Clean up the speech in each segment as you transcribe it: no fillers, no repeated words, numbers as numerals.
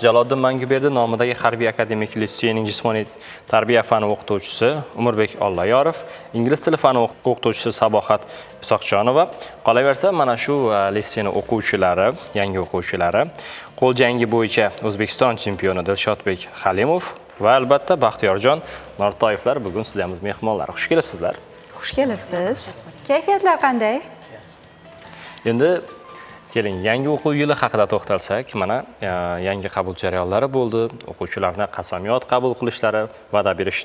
Jaloliddin Manguberdi nomidagi Harbiy akademik litseyning jismoniy tarbiya fani o'qituvchisi Umurbek Olloyorov, ingliz tili fani o'qituvchisi Sabohat Isoqjonova. Qolaversa, mana shu litseyning o'quvchilari, yangi o'quvchilari, qo'l jangi bo'yicha O'zbekiston chempioni Dilshodbek Halimov va albatta Baxtiyorjon Nortoyevlar bugun sizlarimiz mehmonlar. Xush kelibsizlar. Xush kelibsiz. Kayfiyatlar qanday? Endi keling, yangi o'quv yili haqida to'xtalsak, mana yangi qabul jarayonlari bo'ldi. O'quvchilarni qasamyod qabul qilishlari, va'da berish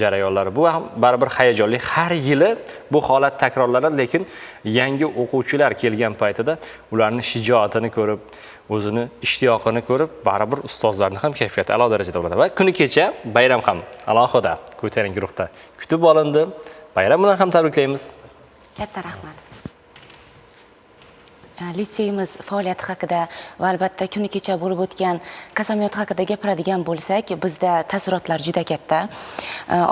jarayonlari bu baribir hayajonli. Har yili bu holat takrorlanadi, lekin yangi o'quvchilar kelgan paytida ularning shijoatini ko'rib, o'zini ishtiyoqini ko'rib, baribir ustozlarning ham kayfiyati a'lo darajada bo'ladi. Va kuni kecha bayram ham alohida ko'tarinki guruhda kutib olindi. Bayram bilan ham tabriklaymiz. Katta rahmat. Litseyimiz faoliyati haqida va albatta kuni kecha bo'lib o'tgan qasamyod haqida gapiradigan bo'lsak, bizda taassurotlar juda katta.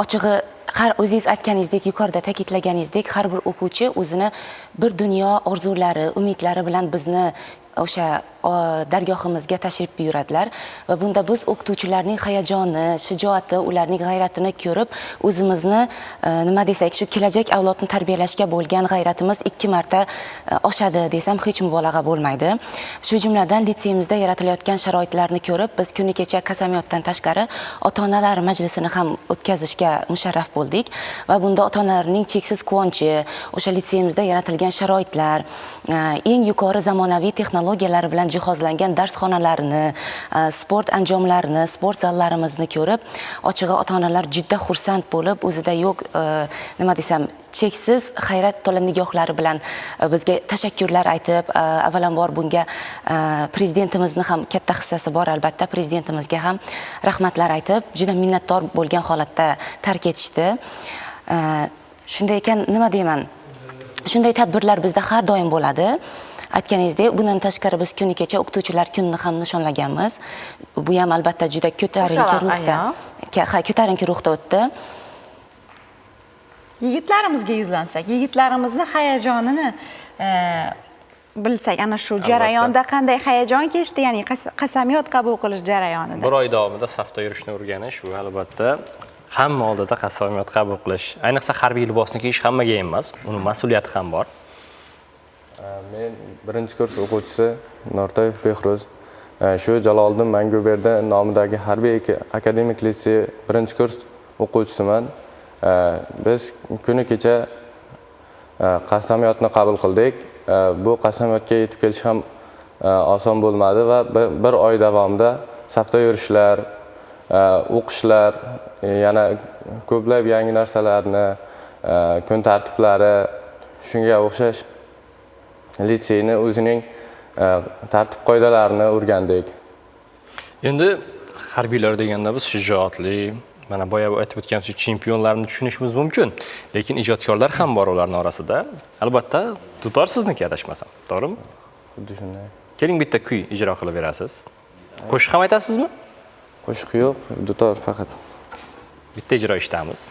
Ochig'i, har o'zingiz aytganingizdek, yuqorida ta'kidlaganingizdek, har bir o'quvchi o'zini bir dunyo orzulari, umidlari bilan bizni o'sha dargohimizga tashrif buyuradilar va bunda biz o'qituvchilarning hayajoni, shijoati, ularning g'ayratini ko'rib, o'zimizni nima desak, shu kelajak avlodni tarbiyalashga bo'lgan g'ayratimiz 2 marta oshadi desam hech mubolag'a bo'lmaydi. Shu jumladan litseyimizda yaratilayotgan sharoitlarni ko'rib, biz kuni kecha qasamyoddan tashqari ota-onalar majlisini ham o'tkazishga musharraf bo'ldik va bunda ota-onalarning cheksiz quvonchi, o'sha litseyimizda yaratilgan sharoitlar, eng yuqori zamonaviy texnologiyalar bilan jihozlangan darsxonalarini, sport anjomlarini, sport zallarimizni ko'rib, ochig'i ota-onalar juda xursand bo'lib, o'zida yo'q, nima desam, cheksiz hayrat to'la nigohlari bilan bizga tashakkurlar aytib, avvalambor bunga prezidentimizni ham katta hissasi bor, albatta prezidentimizga ham rahmatlar aytib, juda minnatdor bo'lgan holatda tark etishdi. Shunday ekan, nima deyman? Shunday tadbirlar bizda har doim bo'ladi. Aytganingizdek, bundan tashqari biz kuni kecha o'qituvchilar kunini ham nishonlaganmiz. Bu ham albatta juda ko'tarinki ruhda o'tdi. Yigitlarimizga yuzlansak, yigitlarimizni hayajonini bilsak, ana shu jarayonda qanday hayajon kechdi, ya'ni qasamyod qabul qilish jarayonida. 1 oy davomida safda yurishni o'rganish va albatta hamma oldida qasamyod qabul qilish. Ayniqsa harbiy libosni kiyish hammaga emas, uning mas'uliyati ham bor. Men birinchi kurs o'quvchisi Nortoyev Behruz. Shu Jaloliddin Manguberdi nomidagi Harbiy akademik litsey birinchi kurs o'quvchisiman. Biz kuni kecha qasamyodni qabul qildik. Bu qasamyodga yetib kelish ham oson bo'lmadi va 1 oy davomida safda yurishlar, o'qishlar, yana ko'plab yangi narsalarni, kun tartiblari, shunga o'xshash litseyni o'zining tartib qoidalarini o'rgandik. Endi harbiylar deganda biz shijoatli, mana boya aytib o'tganimizdek, chempionlarni tushunishimiz mumkin, lekin ijodkorlar ham bor ularning orasida. Albatta, dutor sizniki adashmasam, to'g'rimi? Xuddi shunday. Keling, bitta kuy ijro qilib berasiz. Qo'shiq ham aytasizmi? Qo'shiq yo'q, dutor faqat. Bitta ijro eshitamiz.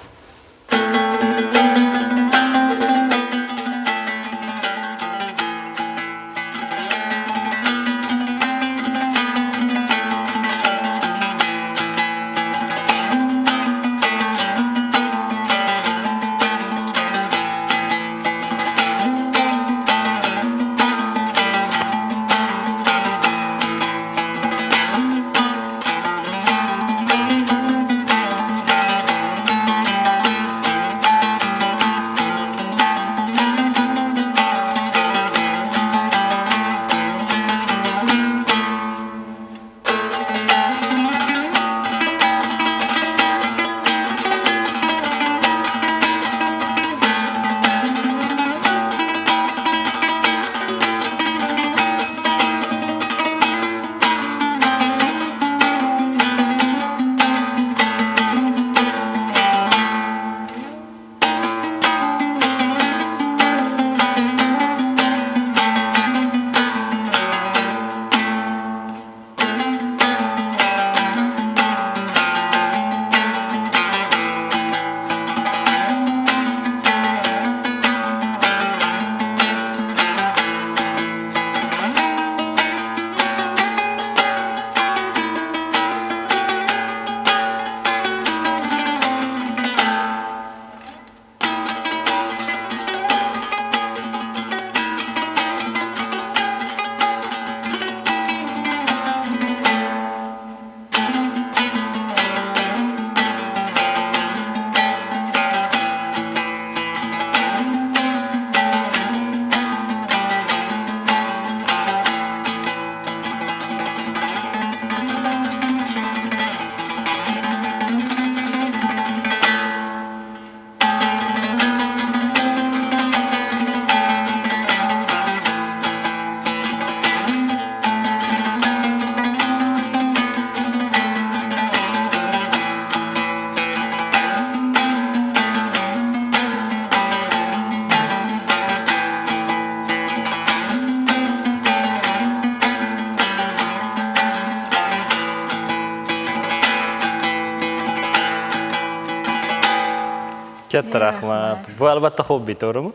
Katta rahmat. Bu albatta hobbi, to'g'rimi?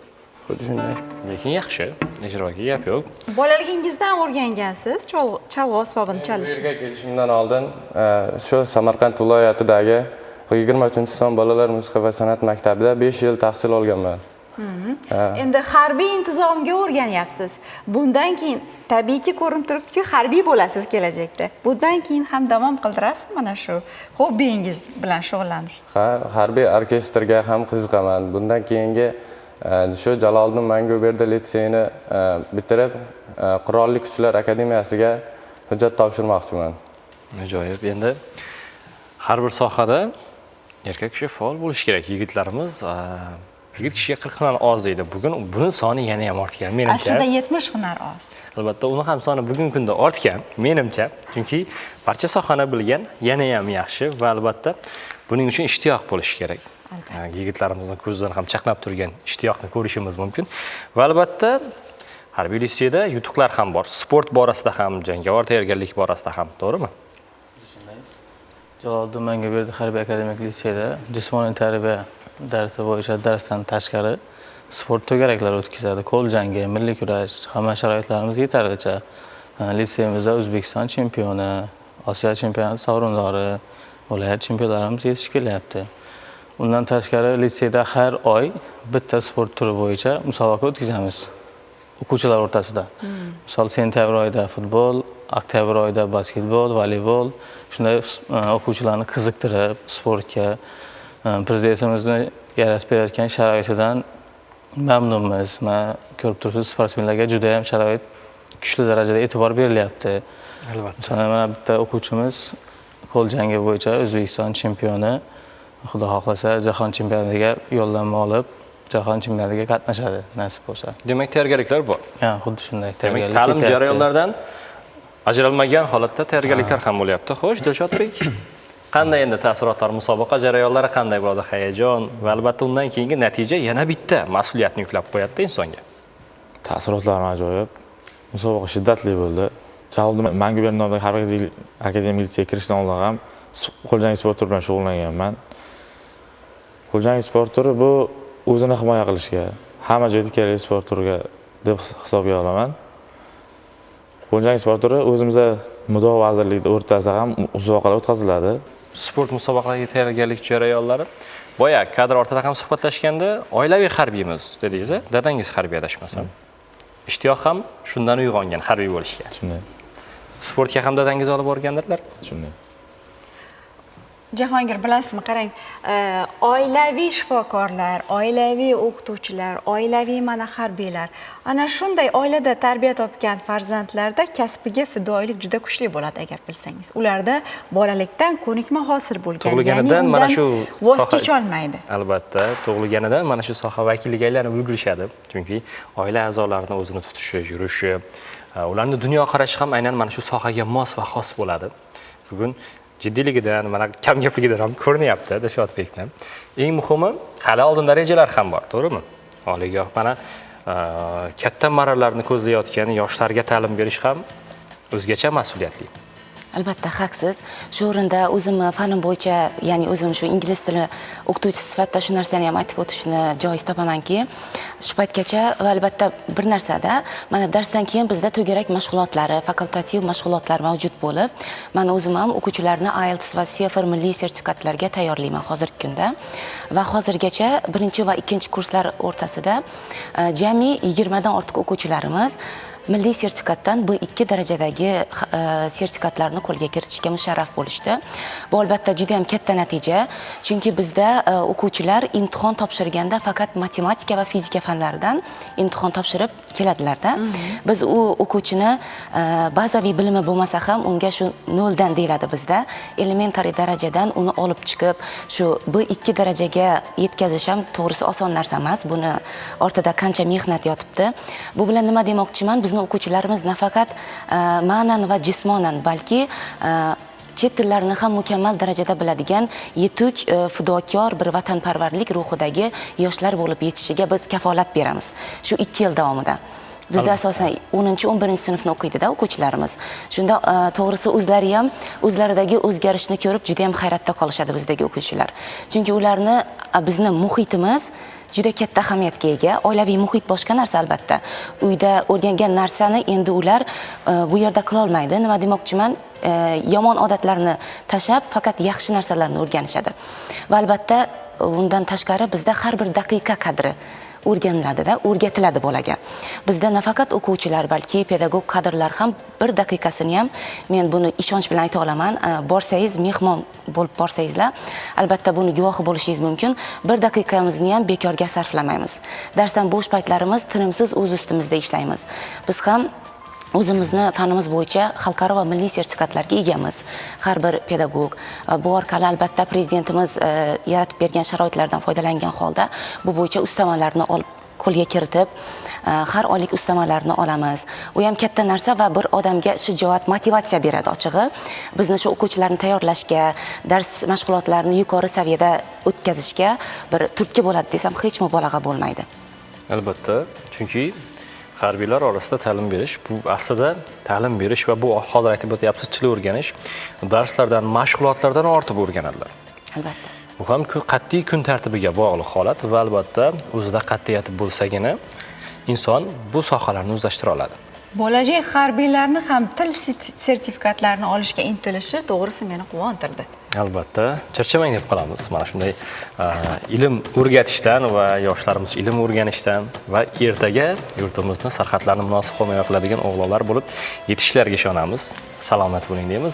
Xuddi shunday. Lekin yaxshi, ijroga gap yo'q. Bolaligingizdan o'rgangansiz cholg'u asbobini Bu chalishni. yerga kelishimdan oldin shu Samarqand viloyatidagi 23-son bolalar musiqa va san'at maktabida 5 yil tahsil olganman. Endi harbiy intizomga o'rganyapsiz. Bundan keyin tabiiyki ko'rinib turibdi-ku, harbiy bo'lasiz kelajakda. Bundan keyin ham davom qildirasizmi mana shu hobbingiz bilan shug'ullanish? Ha, harbiy orkestrga ham qiziqaman. Bundan keyingi shu Jaloliddin Manguberdi litseyini bitirib, Qurolli Kuchlar akademiyasiga hujjat topshirmoqchiman. Ajoyib. Endi har bir sohada erkak kishi faol bo'lishi kerak. Yigitlarimiz yigit kishiga 40 hunar oz deydi. Bugun buni soni yana ham ortgan, menimcha. Aslida 70 hunar oz. Albatta, uni ham soni bugungi kunda ortgan, menimcha. Chunki barcha sohani bilgan yana ham yaxshi va albatta buning uchun ishtiyoq bo'lishi kerak. Yigitlarimizning ko'zidan ham chaqnab turgan ishtiyoqni ko'rishimiz mumkin. Va albatta harbiy litseyda yutuqlar ham bor. Sport borasida ham, jangovar tayyorgarlik borasida ham, to'g'rimi? Jaloliddin Manguberdi harbiy akademik litseyda jismoniy tarbiya darsi bo'yicha darsdan tashqari sport to'garaklari o'tkazadi. Qo'l jangi, milliy kurash, hamma sharoitlarimiz yetarlicha. Litseyimizda O'zbekiston chempioni, Osiyo chempionati sovrindori, viloyat chempionlarimiz yetishib kelyapti. Undan tashqari litseyda har oy bitta sport turi bo'yicha musobaqa o'tkazamiz o'quvchilar o'rtasida. Misol sentyabr oyida futbol, oktyabr oyida basketbol, voleybol, shunday o'quvchilarni qiziqtirib sportga prezidentimizni yaratib berayotgan sharoitidan mamnunmiz. Men ko'rib turibsiz, sportmenlarga juda ham sharoit kuchli darajada e'tibor berilyapti. Albatta. Masalan, mana bitta o'quvchimiz qo'l jangi bo'yicha O'zbekiston chempioni, xudo xohlasa jahon chempionatiga yo'llanma olib, jahon chempionatiga qatnashadi, nasib bo'lsa. Demak, tayyorgarliklar bor. Ha, xuddi shunday Demak, ta'lim jarayonlaridan ajralmagan holatda tayyorgarliklar ham bo'lyapti. Xo'sh, Dilshodbek, qanday endi taassurotlar, musobaqa jarayonlari qanday bo'ladi? Hayajon va albatta undan keyingi natija yana bitta mas'uliyatni yuklab qo'yadi insonga. Taassurotlarim ajoyib. Musobaqa shiddatli bo'ldi. Jaloliddin Manguberdi nomidagi harbiy akademik litseyga kirishdan oldin ham qo'ljangi sport turi bilan shug'ullanganman. Qo'ljangi sport turi bu o'zini himoya qilishga, hamma joyda kerakli sport turiga deb hisobga olaman. Qo'ljangi sport turi o'zimizda Mudofaa vazirligida o'rtasida ham musobaqalar o'tkaziladi. Sport musobaqalariga tayyorgarlik jarayonlari. Boya kadr ortida ham suhbatlashganda oilaviy harbiymiz dedingiz, dadangiz harbiy adashmasam. Ishtiyoq ham shundan uyg'ongan harbiy bo'lishga. Shunday. Sportga ham dadangiz olib borgandirlar? Shunday. Jahongir, bilasizmi, qarang, oilaviy shifokorlar, oilaviy o'qituvchilar, oilaviy mana harbiylar, ana shunday oilada tarbiya topgan farzandlarda kasbiga fidoyilik juda kuchli bo'ladi, agar bilsangiz. Ularda bolalikdan ko'nikma hosil bo'lgan, Tug'ilganidan mana shu voz kecholmaydi. Albatta, tug'ilganidan mana shu soha vakiliga aylanib ulgurishadi. Chunki oila a'zolarini o'zini tutishi, yurishi, ularning dunyoqarashi ham aynan mana shu sohaga mos va xos bo'ladi. Bugun jiddiyligidan, mana kam gapligidan ham ko'rinyapti Dilshodbekdan. Eng muhimi, hali oldinda rejalar ham bor, to'g'rimi? Oliygoh mana katta marralarni ko'zlayotgan yoshlarga ta'lim berish ham o'zgacha mas'uliyatli. Albatta haqsiz. Shu o'rinda o'zimni fanim bo'yicha, ya'ni o'zim shu ingliz tili o'qituvchisi sifatida shu narsani ham aytib o'tishni joiz topamanki, shu paytgacha va albatta bir narsada, mana darsdan keyin bizda to'garak mashg'ulotlari, fakultativ mashg'ulotlar mavjud bo'lib, men o'zim ham o'quvchilarni IELTS va TOEFL milliy sertifikatlarga tayyorlayman hozirgi kunda. Va hozirgacha birinchi va ikkinchi kurslar o'rtasida jami 20 dan ortiq o'quvchilarimiz milliy sertifikatdan B2 darajadagi sertifikatlarni qo'lga kiritishga musharraf bo'lishdi. Bu albatta juda ham katta natija, chunki bizda o'quvchilar imtihon topshirganda faqat matematika va fizika fanlaridan imtihon topshirib keladilarda. Biz u o'quvchini bazaviy bilimi bo'lmasa ham unga shu 0 dan deyiladi bizda. Elementary darajadan uni olib chiqib, shu B2 darajaga yetkazish ham to'g'risi oson narsa emas. Buni ortida qancha mehnat yotibdi. Bu bilan nima demoqchiman? Bizni o'quvchilarimiz nafaqat ma'nan va jismonan, balki chet tillarini ham mukammal darajada biladigan yetuk, fidokor, bir vatanparvarlik ruhidagi yoshlar bo'lib yetishiga biz kafolat beramiz shu 2 yil davomida. Bizda asosan 10-11 sinfni o'qiydida o'quvchilarimiz. Shunda to'g'risi o'zlari ham o'zlaridagi o'zgarishni ko'rib juda ham hayratda qolishadi bizdagi o'quvchilar. Chunki ularni bizni muhitimiz juda katta ahamiyatga ega. Oilaviy muhit boshqa narsa albatta. Uyda o'rgangan narsani endi ular bu yerda qila olmaydi. Nima demoqchiman? Yomon odatlarni tashab, faqat yaxshi narsalarni o'rganishadi. Va albatta undan tashqari bizda har bir daqiqa qadri o'rganiladida, o'rgatiladi bolaga. Bizda nafaqat o'quvchilar, balki pedagog kadrlar ham bir daqiqasini ham, men buni ishonch bilan ayta olaman, borsangiz, mehmon bo'lib borsangizlar, albatta buni guvohi bo'lishingiz mumkin. Bir daqiqamizni ham bekorga sarflamaymiz. Darsdan bo'sh paytlarimiz tinimsiz o'z ustimizda ishlaymiz. Biz ham o'zimizni fanimiz bo'yicha xalqaro va milliy sertifikatlarga egamiz. Har bir pedagog bu orqali albatta prezidentimiz yaratib bergan sharoitlardan foydalangan holda bu bo'yicha ustamalarni olib qo'lga kiritib, har oylik ustamalarni olamiz. U ham katta narsa va bir odamga shijoat, motivatsiya beradi ochig'i. Bizni shu o'quvchilarni tayyorlashga, dars mashg'ulotlarini yuqori saviyada o'tkazishga bir turtki bo'ladi desam hech mubolag'a bo'lmaydi. Albatta, chunki harbiylar orasida ta'lim berish, bu aslida ta'lim berish va bu hozir aytib o'tyapsiz, til o'rganish darslardan, mashg'ulotlardan ortib o'rganadilar. Albatta. Bu ham qat'iy kun tartibiga bog'liq holat va albatta o'zida qat'iyati bo'lsagina inson bu sohalarni o'zlashtira oladi. Bo'lajak harbiylarni ham til sertifikatlarini olishga intilishi to'g'risi meni quvontirdi. Albatta, charchamang deb qolamiz. Mana shunday ilm o'rgatishdan va yoshlarimiz ilm o'rganishdan va ertaga yurtimizni sarhadlarini munosib himoya qiladigan o'g'lonlar bo'lib yetishishlariga ishonamiz. Salomat bo'ling deymiz.